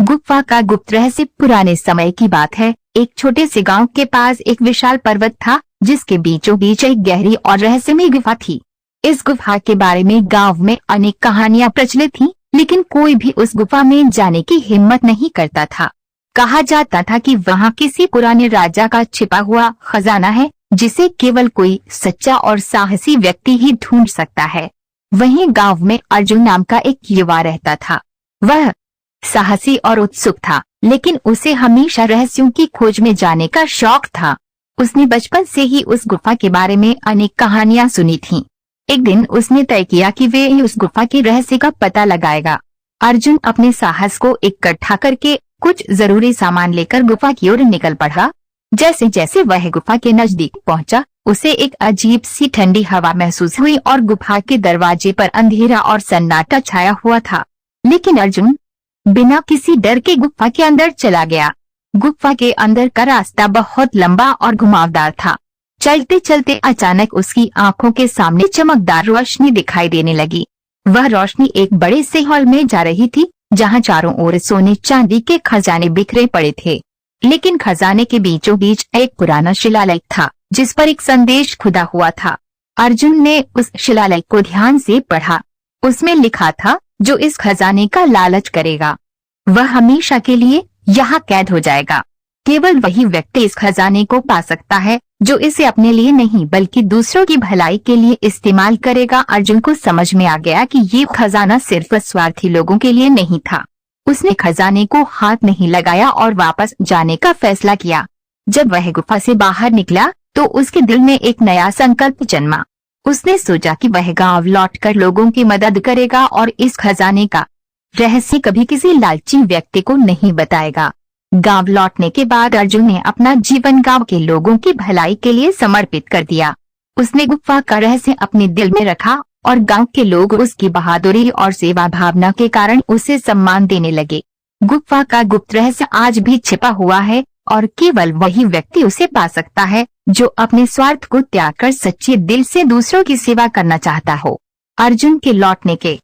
गुफा का गुप्त रहस्य। पुराने समय की बात है। एक छोटे से गांव के पास एक विशाल पर्वत था, जिसके बीचों बीच एक गहरी और रहस्यमय गुफा थी। इस गुफा के बारे में गांव में अनेक कहानियां प्रचलित थीं, लेकिन कोई भी उस गुफा में जाने की हिम्मत नहीं करता था। कहा जाता था कि वहां किसी पुराने राजा का छिपा हुआ खजाना है, जिसे केवल कोई सच्चा और साहसी व्यक्ति ही ढूंढ सकता है। वहीं गांव में अर्जुन नाम का एक युवा रहता था। वह साहसी और उत्सुक था, लेकिन उसे हमेशा रहस्यों की खोज में जाने का शौक था। उसने बचपन से ही उस गुफा के बारे में अनेक कहानियां सुनी थीं। एक दिन उसने तय किया कि वे उस गुफा के रहस्य का पता लगाएगा। अर्जुन अपने साहस को इकट्ठा करके कुछ जरूरी सामान लेकर गुफा की ओर निकल पड़ा। जैसे जैसे वह गुफा के नजदीक पहुंचा, उसे एक अजीब सी ठंडी हवा महसूस हुई और गुफा के दरवाजे पर अंधेरा और सन्नाटा छाया हुआ था। लेकिन अर्जुन बिना किसी डर के गुफा के अंदर चला गया। गुफा के अंदर का रास्ता बहुत लंबा और घुमावदार था। चलते चलते अचानक उसकी आंखों के सामने चमकदार रोशनी दिखाई देने लगी। वह रोशनी एक बड़े से हॉल में जा रही थी, जहां चारों ओर सोने चांदी के खजाने बिखरे पड़े थे। लेकिन खजाने के बीचों बीच एक पुराना शिलालेख था, जिस पर एक संदेश खुदा हुआ था। अर्जुन ने उस शिलालेख को ध्यान से पढ़ा। उसमें लिखा था, जो इस खजाने का लालच करेगा वह हमेशा के लिए यहाँ कैद हो जाएगा। केवल वही व्यक्ति इस खजाने को पा सकता है जो इसे अपने लिए नहीं बल्कि दूसरों की भलाई के लिए इस्तेमाल करेगा। अर्जुन को समझ में आ गया कि ये खजाना सिर्फ स्वार्थी लोगों के लिए नहीं था। उसने खजाने को हाथ नहीं लगाया और वापस जाने का फैसला किया। जब वह गुफा से बाहर निकला तो उसके दिल में एक नया संकल्प जन्मा। उसने सोचा कि वह गांव लौटकर लोगों की मदद करेगा और इस खजाने का रहस्य कभी किसी लालची व्यक्ति को नहीं बताएगा। गांव लौटने के बाद अर्जुन ने अपना जीवन गांव के लोगों की भलाई के लिए समर्पित कर दिया। उसने गुफा का रहस्य अपने दिल में रखा और गांव के लोग उसकी बहादुरी और सेवा भावना के कारण उसे सम्मान देने लगे। गुफा का गुप्त रहस्य आज भी छिपा हुआ है और केवल वही व्यक्ति उसे पा सकता है जो अपने स्वार्थ को त्याग कर सच्चे दिल से दूसरों की सेवा करना चाहता हो। अर्जुन के लौटने के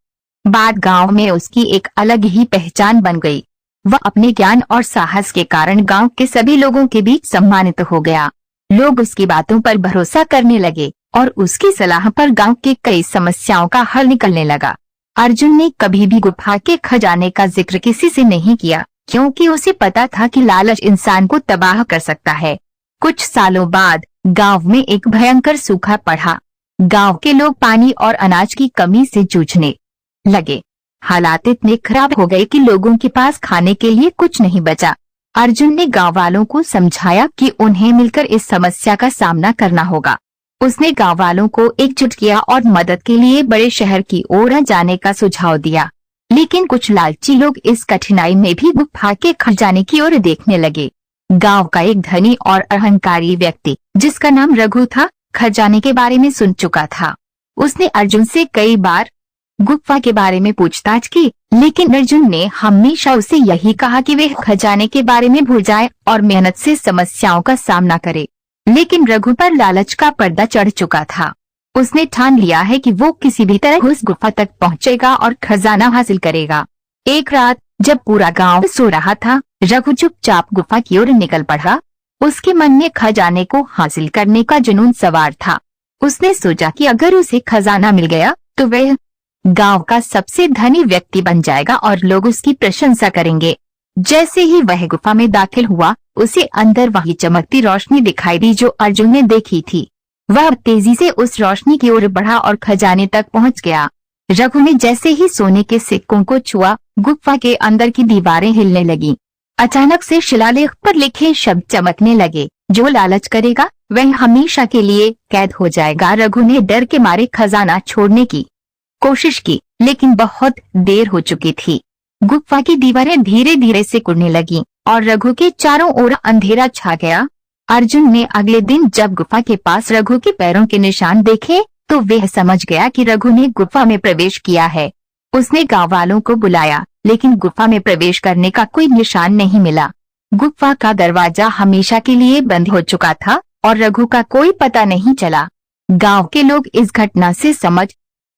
बाद गांव में उसकी एक अलग ही पहचान बन गई। वह अपने ज्ञान और साहस के कारण गांव के सभी लोगों के बीच सम्मानित हो गया। लोग उसकी बातों पर भरोसा करने लगे और उसकी सलाह पर गांव के कई समस्याओं का हल निकलने लगा। अर्जुन ने कभी भी गुफा के खजाने का जिक्र किसी से नहीं किया, क्योंकि उसे पता था कि लालच इंसान को तबाह कर सकता है। कुछ सालों बाद गांव में एक भयंकर सूखा पड़ा। गांव के लोग पानी और अनाज की कमी से जूझने लगे। हालात इतने खराब हो गए कि लोगों के पास खाने के लिए कुछ नहीं बचा। अर्जुन ने गांव वालों को समझाया कि उन्हें मिलकर इस समस्या का सामना करना होगा। उसने गांव वालों को एकजुट किया और मदद के लिए बड़े शहर की ओर जाने का सुझाव दिया। लेकिन कुछ लालची लोग इस कठिनाई में भी गुफा के खजाने की ओर देखने लगे। गांव का एक धनी और अहंकारी व्यक्ति, जिसका नाम रघु था, खजाने के बारे में सुन चुका था। उसने अर्जुन से कई बार गुफा के बारे में पूछताछ की, लेकिन अर्जुन ने हमेशा उसे यही कहा कि वे खजाने के बारे में भूल जाए और मेहनत से समस्याओं का सामना करे। लेकिन रघु पर लालच का पर्दा चढ़ चुका था। उसने ठान लिया है कि वो किसी भी तरह उस गुफा तक पहुंचेगा और खजाना हासिल करेगा। एक रात जब पूरा गांव सो रहा था, रघु चुपचाप गुफा की ओर निकल पड़ा। उसके मन में खजाने को हासिल करने का जुनून सवार था। उसने सोचा कि अगर उसे खजाना मिल गया तो वह गांव का सबसे धनी व्यक्ति बन जाएगा और लोग उसकी प्रशंसा करेंगे। जैसे ही वह गुफा में दाखिल हुआ, उसे अंदर वही चमकती रोशनी दिखाई दी जो अर्जुन ने देखी थी। वह तेजी से उस रोशनी की ओर बढ़ा और खजाने तक पहुंच गया। रघु ने जैसे ही सोने के सिक्कों को छुआ, गुफा के अंदर की दीवारें हिलने लगीं। अचानक से शिलालेख पर लिखे शब्द चमकने लगे, जो लालच करेगा वह हमेशा के लिए कैद हो जाएगा। रघु ने डर के मारे खजाना छोड़ने की कोशिश की, लेकिन बहुत देर हो चुकी थी। गुफा की दीवारें धीरे धीरे सिकुड़ने लगीं और रघु के चारों ओर अंधेरा छा गया। अर्जुन ने अगले दिन जब गुफा के पास रघु के पैरों के निशान देखे तो वह समझ गया कि रघु ने गुफा में प्रवेश किया है। उसने गांव वालों को बुलाया, लेकिन गुफा में प्रवेश करने का कोई निशान नहीं मिला। गुफा का दरवाजा हमेशा के लिए बंद हो चुका था और रघु का कोई पता नहीं चला। गांव के लोग इस घटना से समझ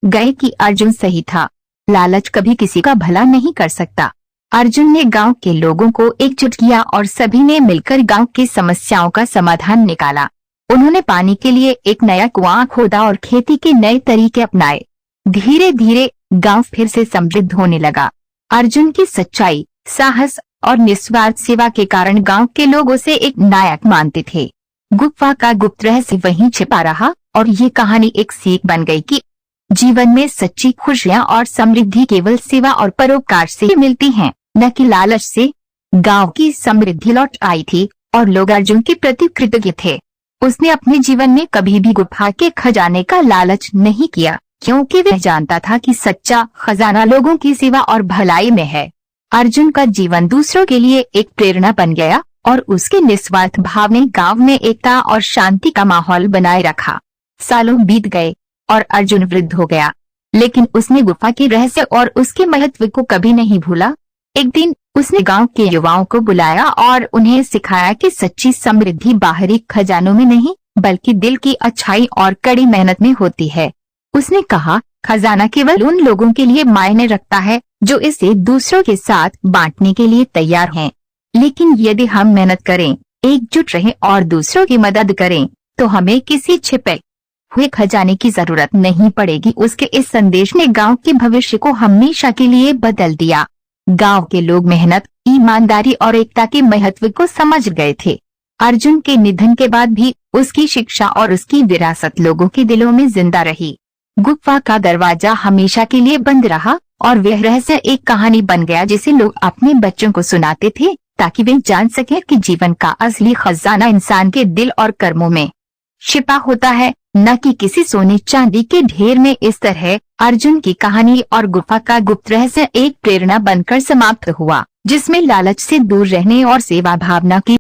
गए कि अर्जुन सही था। लालच कभी किसी का भला नहीं कर सकता। अर्जुन ने गांव के लोगों को एकजुट किया और सभी ने मिलकर गांव की समस्याओं का समाधान निकाला। उन्होंने पानी के लिए एक नया कुआं खोदा और खेती के नए तरीके अपनाए। धीरे धीरे गांव फिर से समृद्ध होने लगा। अर्जुन की सच्चाई, साहस और निस्वार्थ सेवा के कारण गांव के लोग उसे एक नायक मानते थे। गुफा का गुप्त रहस्य वहीं छिपा रहा और ये कहानी एक सीख बन गई कि जीवन में सच्ची खुशियां और समृद्धि केवल सेवा और परोपकार से ही मिलती हैं, न कि लालच से। गांव की समृद्धि लौट आई थी और लोग अर्जुन के प्रति कृतज्ञ थे। उसने अपने जीवन में कभी भी गुफा के खजाने का लालच नहीं किया, क्योंकि वह जानता था कि सच्चा खजाना लोगों की सेवा और भलाई में है। अर्जुन का जीवन दूसरों के लिए एक प्रेरणा बन गया और उसके निस्वार्थ भाव ने गांव में एकता और शांति का माहौल बनाए रखा। सालों बीत गए और अर्जुन वृद्ध हो गया, लेकिन उसने गुफा के रहस्य और उसके महत्व को कभी नहीं भूला। एक दिन उसने गांव के युवाओं को बुलाया और उन्हें सिखाया कि सच्ची समृद्धि बाहरी खजानों में नहीं, बल्कि दिल की अच्छाई और कड़ी मेहनत में होती है। उसने कहा, खजाना केवल उन लोगों के लिए मायने रखता है जो इसे दूसरों के साथ बांटने के लिए तैयार हैं। लेकिन यदि हम मेहनत करें, एकजुट रहें और दूसरों की मदद करें, तो हमें किसी छिपे हुए खजाने की जरूरत नहीं पड़ेगी। उसके इस संदेश ने गांव के भविष्य को हमेशा के लिए बदल दिया। गांव के लोग मेहनत, ईमानदारी और एकता के महत्व को समझ गए थे। अर्जुन के निधन के बाद भी उसकी शिक्षा और उसकी विरासत लोगों के दिलों में जिंदा रही। गुफा का दरवाजा हमेशा के लिए बंद रहा और वह रहस्य एक कहानी बन गया जिसे लोग अपने बच्चों को सुनाते थे, ताकि वे जान सके कि जीवन का असली खजाना इंसान के दिल और कर्मों में छिपा होता है, न कि किसी सोने चांदी के ढेर में। इस तरह अर्जुन की कहानी और गुफा का गुप्त रहस्य एक प्रेरणा बनकर समाप्त हुआ, जिसमें लालच से दूर रहने और सेवा भावना की